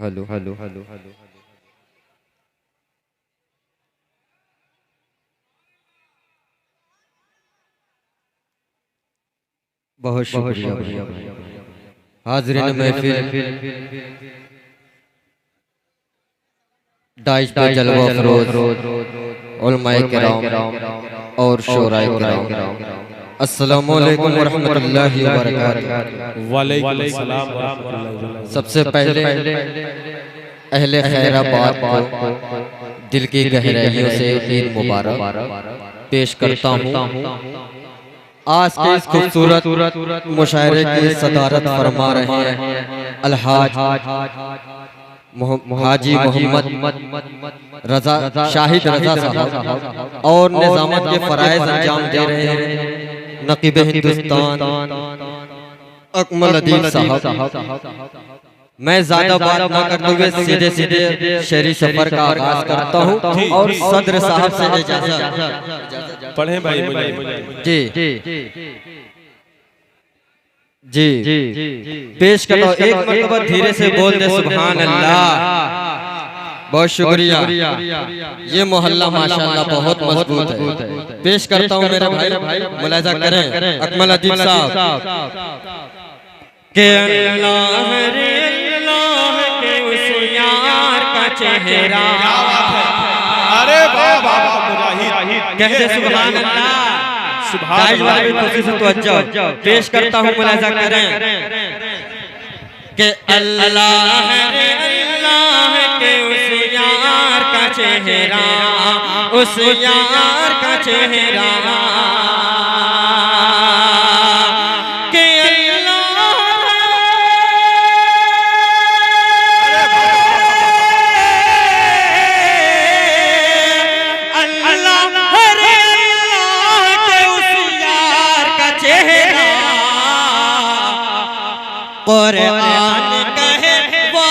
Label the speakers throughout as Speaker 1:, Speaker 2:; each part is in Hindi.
Speaker 1: Hello hello hello hello. बहुत शुक्रिया भाई। हाज़िरीन महफिल दाइश पे जलवा फरोज उलमाए किराम और शोराए किराम, अस्सलामु अलैकुम व रहमतुल्लाहि व बरकातहू।
Speaker 2: वालेकुम अस्सलाम व रहमतुल्लाहि।
Speaker 1: सबसे पहले अहले खैराबाद को दिल की गहराइयों से ईद मुबारक पेश करता हूँ। आज के इस खूबसूरत मुशायरे की सदारत फरमा रहे हैं अलहाज हाजी मोहम्मद रजा शाहिद रजा साहब और निजामत के फराइज अंजाम दे रहे हैं नकीब हिंदुस्तान अकमल अदीब साहब। मैं ज्यादा बात ना करते हुए सीधे सीधे शहरी सफर का आगाज करता हूँ और सदर साहब से इजाजत
Speaker 2: पढ़े भाई।
Speaker 1: जी जी पेश करता हूँ। एक मरतबा धीरे से बोल दे सुभान अल्लाह। बहुत शुक्रिया। ये मोहल्ला माशाअल्लाह बहुत मजबूत है। पेश करता हूँ मेरे भाई, मुलाहिजा करें अकमल अदीब साहब के अल्लाह रे अल्लाह के उस यार का चेहरा।
Speaker 2: अरे वाह वाह मुजाहिद
Speaker 1: कहते सुभान अल्लाह। दाइश वाले खुशी से तवज्जो पेश करता हूँ, मुलाहिजा करें कि अल्लाह रे अल्लाह के उस यार का चेहरा, उस यार का चेहरा कुरान कहे वो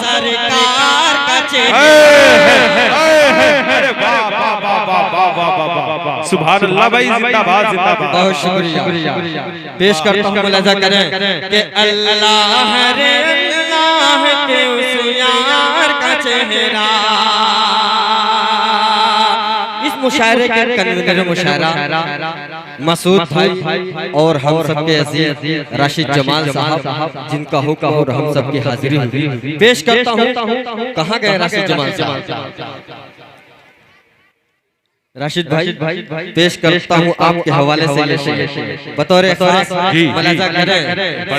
Speaker 1: सरकार का चेहरा।
Speaker 2: अरे वाह वाह वाह वाह वाह वाह सुभान अल्लाह भाई, जिंदाबाद जिंदाबाद।
Speaker 1: बहुत शुक्रिया। पेश करता हूँ, मुलाहिजा करें कि अल्लाह रे अल्लाह के उस यार का चेहरा। इस मुशायरे के कन्वीनर मुशायरा मसूद भाई और हम सबके अजीज राशिद जमाल साहब, जिनका हुक्म और हम सबकी हाजिरी हुई। पेश करता हूँ। कहाँ गए राशिद जमाल साहब? राशिद भाई पेश करता हूँ आपके हवाले से बतौर खास मुलाहिजा करें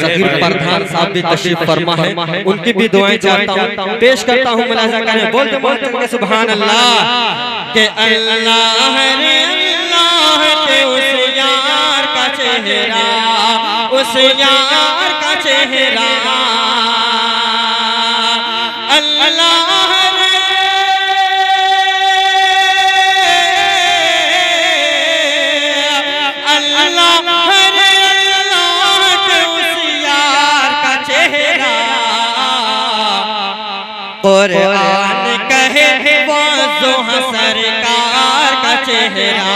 Speaker 1: सगीर प्रधान साहब भी तशरीफ फरमा है, उनकी भी दुआएं चाहता हूँ। पेश करता हूँ, मुलाहिजा करें बोलते बोलते सुभान अल्लाह के अल्लाह रे अल्लाह के उस यार का चेहरा, उस यार का चेहरा। अल्लाह कुरान कहे वो सरकार का चेहरा,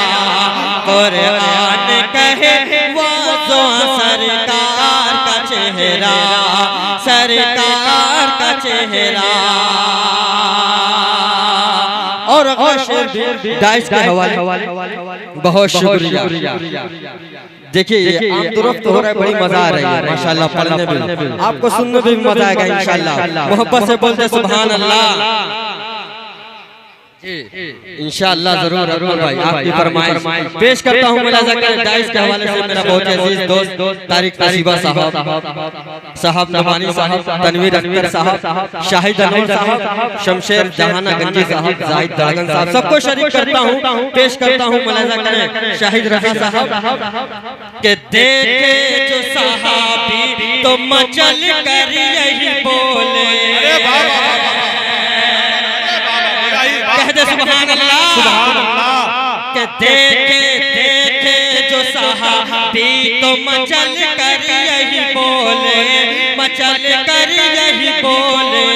Speaker 1: कुरान कहे वो सरकार का चेहरा, सरकार का चेहरा। और दाइश के हवाले बहुत शुक्रिया। देखिए ये आम दुरुस्त हो रहा है, बड़ी मजा आ रही है माशाल्लाह। पढ़ने में आपको सुनने में भी मजा आएगा इंशाल्लाह। मोहब्बत से बोलते सुभान अल्लाह। इंशाअल्लाह जरूर अकमल भाई आपकी फरमाइश पेश करता हूँ। मुलाहिजा करें दाइश के हवाले से मेरा बहुत अजीज दोस्त तारिक तशीबा साहब, नवानी साहब, तनवीर अख्तर साहब, शाहिद अनवर साहब, शमशेर जहाना गंजी साहब, जाहिद दागन साहब, सबको शरीक करता हूँ। पेश करता हूँ, मुलाहिजा करें शाहिद रफी साहब के देखे जो सहाबी तो मचल कर यही बोले। सुभान अल्लाह के देखे जो सहाबी तो मचल कर यही बोले, मचल कर यही बोले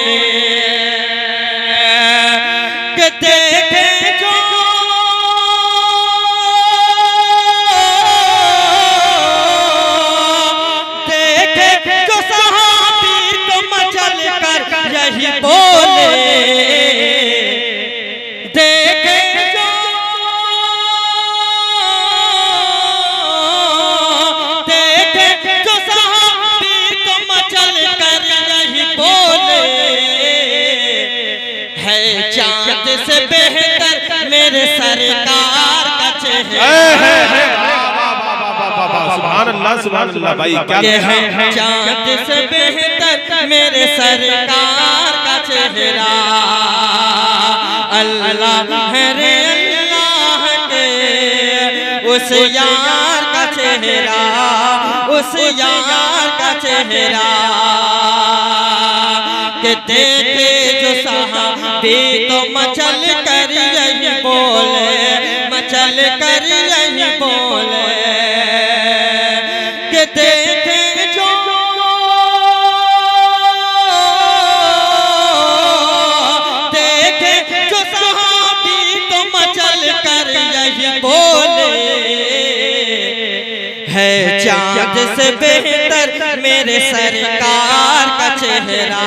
Speaker 1: के देखे जो सहाबी तो मचल कर सरकार का चेहरा
Speaker 2: सुभान अल्लाह भाई क्या
Speaker 1: है चाँद से बेहतर मेरे सरकार का चेहरा अल्लाह है रे अल्लाह के उस यार का चेहरा उस यार का चेहरा के देखे जो सहाबी तो मचल कर यही बोले मचल कर यही बोले के देखे जो सहाबी तो मचल कर यही बोले है चाँद से बेहतर मेरे सरकार का चेहरा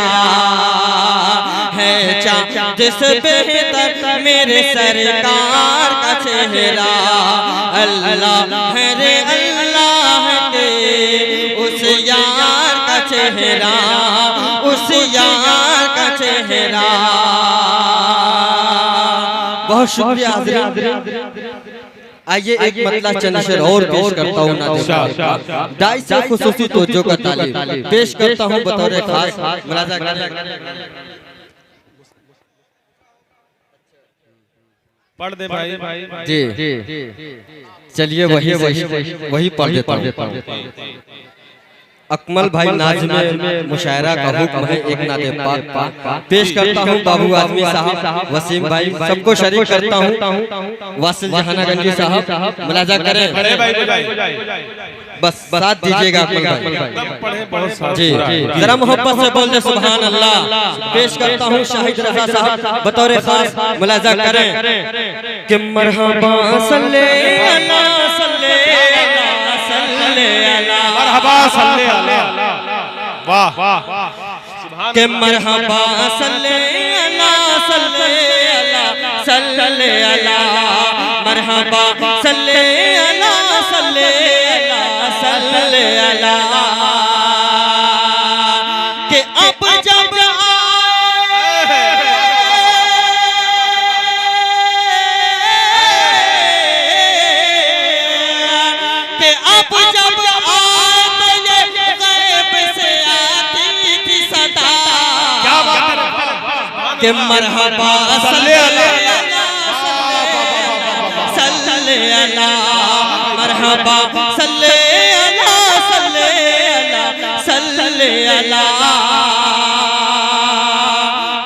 Speaker 1: है चाँद से बेहतर मेरे सरकार का चेहरा अल्लाह है रे अल्लाह के उस यार का चेहरा उस यार का चेहरा। बहुत शुक्रिया आइए एक मतलब चंद शेर और पेश करता हूँ दाई से खुसूसी तवज्जो का तालीब पेश करता हूँ बतौर खास मुलाजा
Speaker 2: पढ़ दे भाई
Speaker 1: जी चलिए वही पढ़ देता हूँ। अकमल भाई नाज़ में मुशायरा का हुक्म है एक नाते पाक पेश करता हूँ बाबू आजमी साहब वसीम भाई सबको शरीक करता हूँ वासिल जहाना गंजी साहब मुलाजा करें बस साथ दीजिएगा अकमल भाई जी जरा मोहब्बत से बोल दे सुभान अल्लाह। पेश करता हूँ शाहिद रजा साहब बतौर खास मुलाजा करें कि मरहबा सल्ले अला सल्ले अला सल्ले अला
Speaker 2: मरहबा सल्ले अला वाह
Speaker 1: के मरहबा सल्ले अला सल्ले अला सल्ले अला मरहबा सल्ले अला सल्ले अला सल्ले अला के अब जब के अब जब के मरहबा सल्ले अला सल्ले अला मरहबा सल्ले अला सल्ले अला सल्ले अला।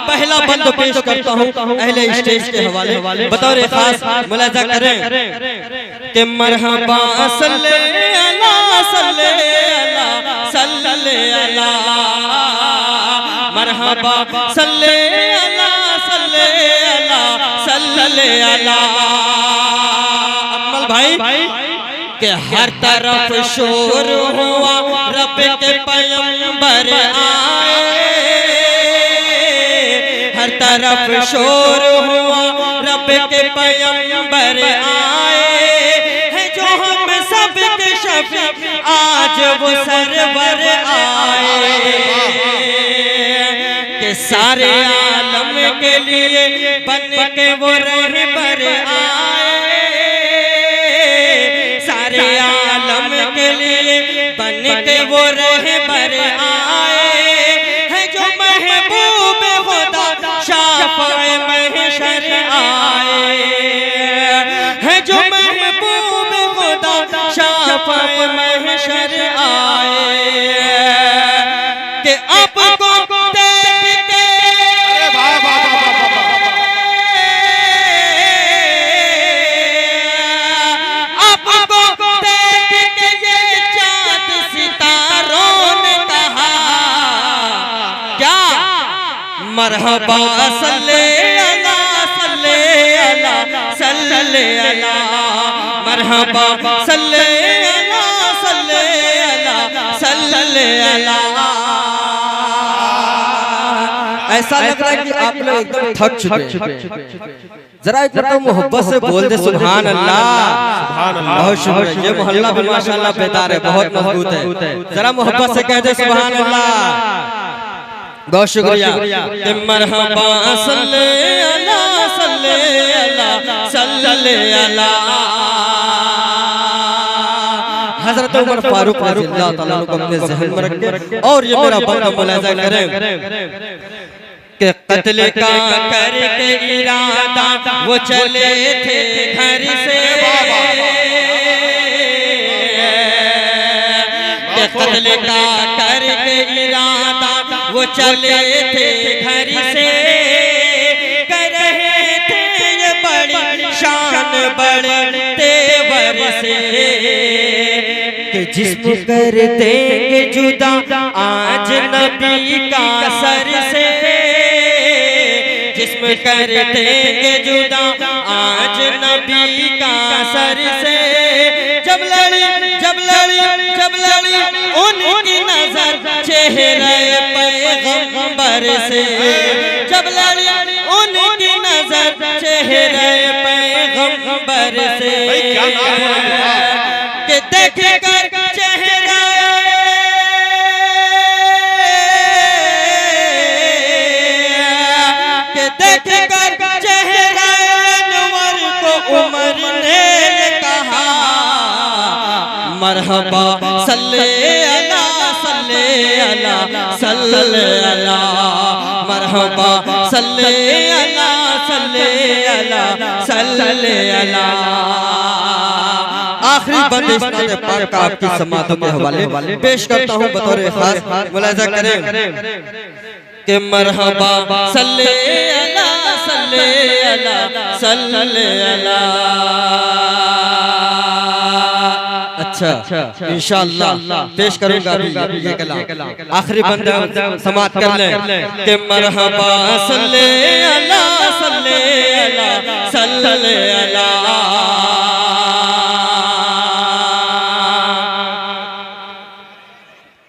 Speaker 1: पहला बंद पेश करता हूँ अहले स्टेज के हवाले बतौर खास मुलाजा करें कि मरहबा सल्ले अला सल्ले अला सल्ले अला मरहबा सल्ले अला सल्ले अला सल्ले अला। अकमल भाई के हर तरफ शोर हुआ रब के पैगंबर आए हर तरफ शोर हुआ रब के पैगंबर आए है जो हम सब के शफी आज वो सरवर आए के सारे आलम के लिए बन के वो रहबर आए सारे आलम के लिए बन के वो रहबर आए है जो महबूब खुदा शाफ़े महशर आए है जो महबूब खुदा शाफ़े महशर आए के अब को मरहबा सल्ले अला सल्ले अला सल्ले अला मरहबा सल्ले अला सल्ले अला सल्ले अला। ऐसा लग रहा है कि आप लोग एकदम थक चुके हैं जरा एक बार मोहब्बत से बोल दे सुभान अल्लाह। बहुत शुक्रिया ये मोहल्ला भी माशाअल्लाह बेदार है बहुत मजबूत है जरा मोहब्बत से कह दे सुभान अल्लाह। बहुत शुक्रिया मरहबा सल्ले अला सल्ले अला सल्ले सल्ले अला हजरत उमर फारूक रज़ियल्लाहु ताला अन्हु को अपने ज़हन में रखें और ये मेरा बंदा मुलाज़ा करें कि कत्ल का करके इरादा वो चले थे घर से कि कत्ल का करके इरादा वो चले थे घर से कर रहे थे ये बड़ी शान बड़े तेवर से कि जिस्म कर देंगे जुदा आज नबी का सर से जिस्म कर देंगे जुदा आज नबी का सर से जब लड़ी उनकी नजर चेहरे पैगंबर से जब लड़ी उनकी नजर चेहरे पैगंबर से कि देख कर चेहरा कि देख कर चेहरा अनवर को उमर ने कहा मरहबा सल्ले अला मरहबा सल्ले अला आखिरी बंद इस्नाद पाक का आपकी समातों के हवाले पेश करता हूँ बतौर खास मुलाज़ा करें कि मरहबा सल्ले अला अच्छा इंशाअल्लाह पेश करूंगा अभी ये कलाम आखिरी बंदा समात कर लें कि मरहबा सल्ले अला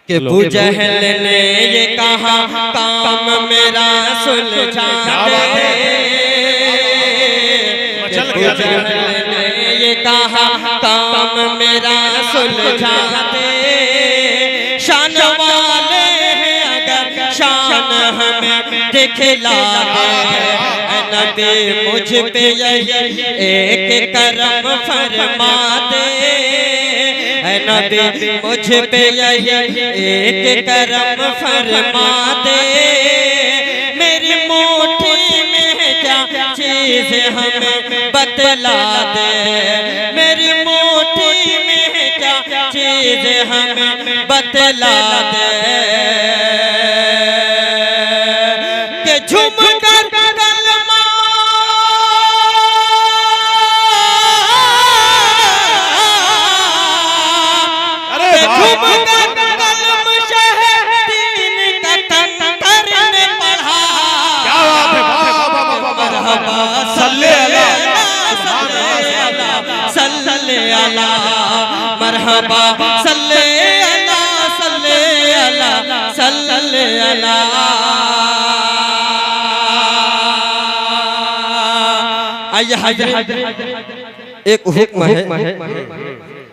Speaker 1: कि अबू जहल ने ये कहा काम मेरा सुलझा दे अबू जहल ने ये कहा काम मेरा सुलझा दे शान वाले हैं अगर शान हमें दिखला दे नबी मुझ पे यही एक करम फरमा दे नबी मुझ पे यही एक करम फरमा दे मेरी मुट्ठी में क्या चीज हमें बतला दे मेरी मुट्ठी में क्या चीज हमें बतला दे कि झूम कर कलमा मरहबा सल्ले अला आइए हाजिर एक हुक्म है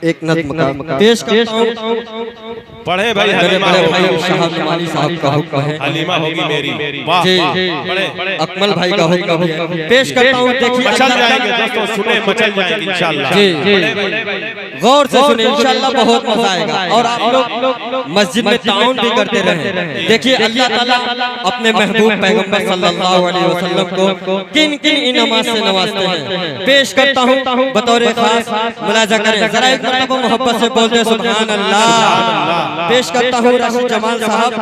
Speaker 1: एक नज़्म पेश करता हूं
Speaker 2: पढ़े भाई
Speaker 1: हलीमा भाई साहब नमानी साहब का हुक्म है
Speaker 2: हलीमा होगी मेरी वाह
Speaker 1: पढ़े अकमल भाई का हुक्म है पेश करता हूं देखिए
Speaker 2: मचल जाएंगे दोस्तों सुने मचल जाएंगे इंशाअल्लाह
Speaker 1: जी गौर से सुने इंशाअल्लाह बहुत मजा आएगा और आप लोग मस्जिद में ताउन भी करते रहें देखिए अल्लाह ताला अपने महबूब पैगंबर सल्लल्लाहु अलैहि वसल्लम को किन किन इनामात से नवाजते हैं पेश करता हूं बतौर खास मुलाजा करें जरा एक मरतबा मोहब्बत से बोलते सुभान अल्लाह पेश करता हूँ राशिद जमाल साहब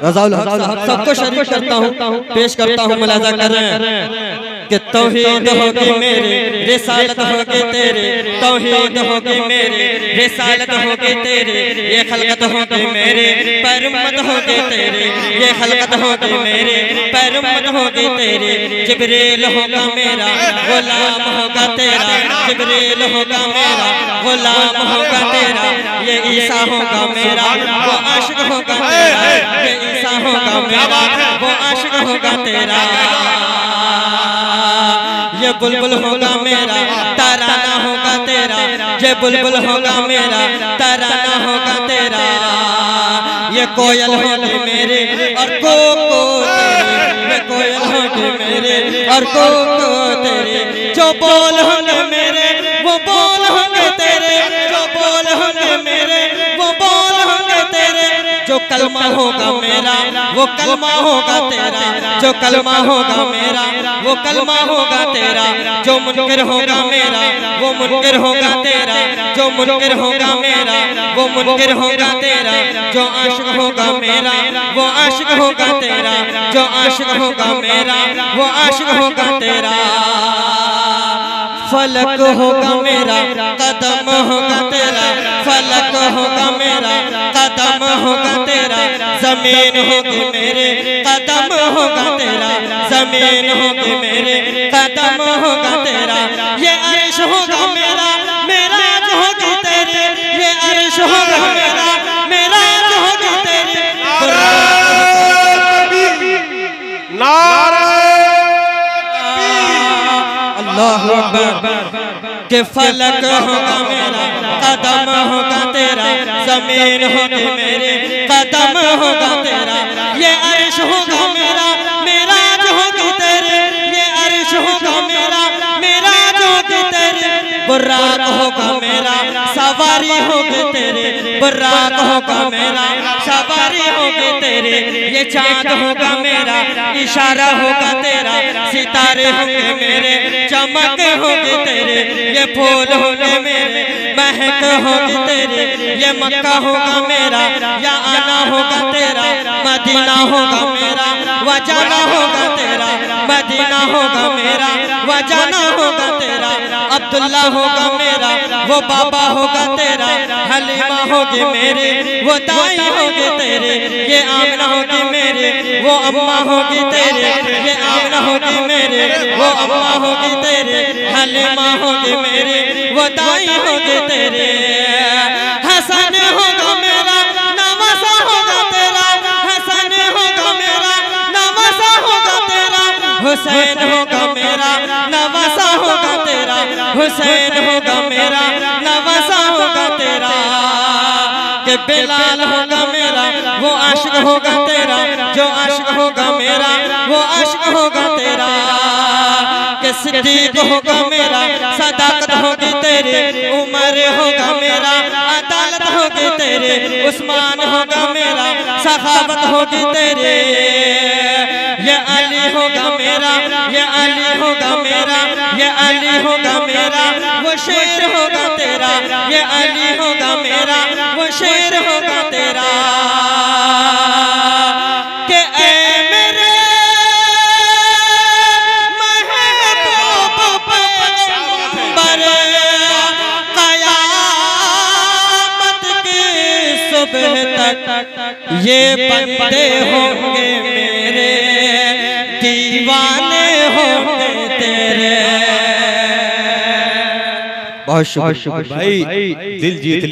Speaker 1: रज़ाउल हक साहब सबको शरीक करता हूँ पेश करता हूँ मुलाजा करें कि तौहीद होगी मेरे रिसालत होगी तेरे तौहीद होगी मेरे रिसालत होगी तेरे ये खलकत होगी मेरे पर उम्मत होगी तेरे ये खलकत होगी मेरे पर उम्मत होगी तेरे जिब्रील होगा मेरा गुलाम होगा तेरा जिब्रील होगा मेरा गुलाम होगा तेरा ये ईसा होगा मेरा वो आशिक होगा तेरा ये ईसा होगा मेरा वो आशिक होगा तेरा ये बुलबुल होगा मेरा तराना होगा तेरा ये बुलबुल होगा मेरा तराना होगा तेरा ये कोयल होगी मेरे और को तेरी ये कोयल होंगे मेरे और को तेरे, जो बोल होंगे मेरे वो बोल होंगे तेरे, जो बोल होंगे मेरे वो बोल होंगे तेरे, जो कलमा होगा मेरा वो कलमा होगा तेरा, जो कलमा होगा मेरा वो कलमा होगा तेरा, जो मुनकिर होगा मेरा वो मुनकिर होगा तेरा, जो मुनकिर होगा मेरा वो मुनकिर होगा तेरा, जो आशिक होगा मेरा वो आशिक होगा तेरा, जो आशिक होगा मेरा वो आशिक होगा तेरा। फलक होगा मेरा कदम होगा तेरा, फलक होगा मेरा कदम होगा तेरा, जमीन होगी मेरे कदम होगा तेरा, जमीन होगी मेरे कदम होगा तेरा, ये अर्श होगा मेरा मेरा जो होगी तेरे, ये अर्श होगा मेरा मेरा जो होगी तेरे। अल्लाहु अकबर। के फलक होगा मेरा कदम होगा तेरा, जमीन होगी मेरे कदम होगा तेरा, ये अर्श होगा मेरा मेरा जो होगी तेरे, ये अर्श होगा मेरा मेरा जो होगी तेरे, बुर्राक होगा मेरा सवारी होगी तेरे, बुर्राक होगा मेरा सवारी होगी तेरे, ये चाँद होगा मेरा इशारा होगा तेरा, सितारे होंगे मेरे चमक होगी तेरे, ये फूल होंगे मेरे महक होगी तेरे, ये मक्का होगा मेरा या आना होगा तेरा, मदीना होगा मेरा वजाना होगा तेरा, मदीना होगा मेरा वजाना होगा तेरा, अब्दुल्ला होगा मेरा वो बाबा होगा तेरा, हलीमा होगी मेरे वो दाई होगी तेरे, ये आमना होगी मेरे वो अम्मा होगी तेरे, ये आमना होगी मेरे वो अम्मा होगी तेरे, हलीमा होगी मेरे वो दाई होगी तेरे, हसन होगा मेरा नवासा होगा तेरा, हसन होगा मेरा नवासा होगा तेरा, हुसैन होगा मेरा नवासा होगा तेरा, हुसैन होगा मेरा नवासा होगा तेरा, कि बिलाल होगा मेरा वो आशिक होगा तेरा, जो आशिक होगा मेरा वो आशिक होगा तेरा, कि सिद्दीक होगा मेरा सदाकत होगी तेरे, उमर होगा मेरा अदालत होगी तेरे, उस्मान होगा मेरा सखावत होगी तेरे, ये अली होगा मेरा ये अली होगा मेरा ये अली होगा मेरा वो शेर होगा तेरा, ये अली होगा मेरा वो शेर होगा तेरा, कि ऐ मेरे महबूब पैगंबर क़यामत की सुबह तक ये बंदे होंगे मेरे, दीवाने होंगे तेरे। बहुत शुक्रिया
Speaker 2: भाई, दिल जीत